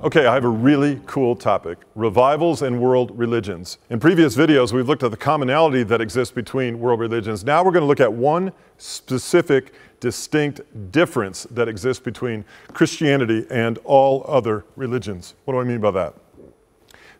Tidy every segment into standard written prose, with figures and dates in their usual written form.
Okay, I have a really cool topic, revivals and world religions. In previous videos, we've looked at the commonality that exists between world religions. Now we're going to look at one specific, distinct difference that exists between Christianity and all other religions. What do I mean by that?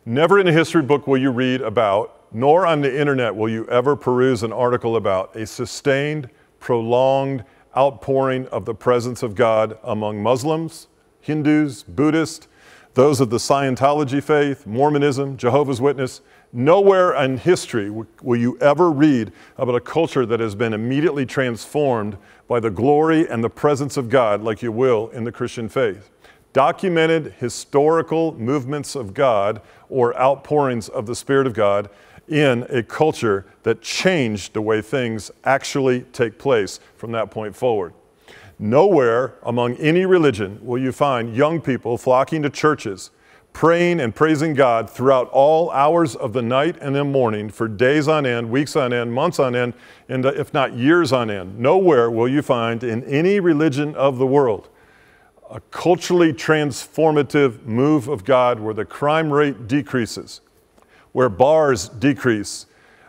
Never in a history book will you read about, nor on the internet will you ever peruse an article about a sustained, prolonged outpouring of the presence of God among Muslims, Hindus, Buddhists, those of the Scientology faith, Mormonism, Jehovah's Witness. Nowhere in history will you ever read about a culture that has been immediately transformed by the glory and the presence of God like you will in the Christian faith. Documented historical movements of God or outpourings of the Spirit of God in a culture that changed the way things actually take place from that point forward. Nowhere among any religion will you find young people flocking to churches, praying and praising God throughout all hours of the night and the morning for days on end, weeks on end, months on end, and if not years on end. Nowhere will you find in any religion of the world a culturally transformative move of God where the crime rate decreases, where bars decrease,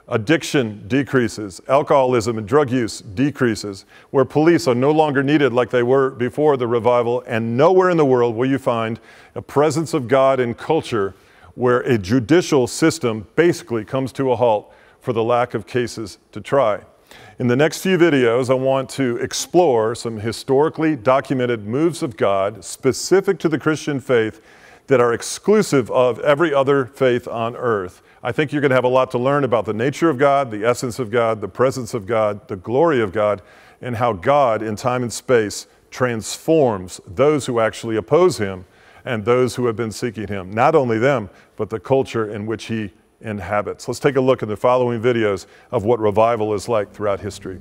addiction decreases, alcoholism and drug use decreases, where police are no longer needed like they were before the revival, and nowhere in the world will you find a presence of God in culture where a judicial system basically comes to a halt for the lack of cases to try. In the next few videos, I want to explore some historically documented moves of God specific to the Christian faith that are exclusive of every other faith on earth. I think you're going to have a lot to learn about the nature of God, the essence of God, the presence of God, the glory of God, and how God in time and space transforms those who actually oppose Him and those who have been seeking Him. Not only them, but the culture in which He inhabits. Let's take a look in the following videos of what revival is like throughout history.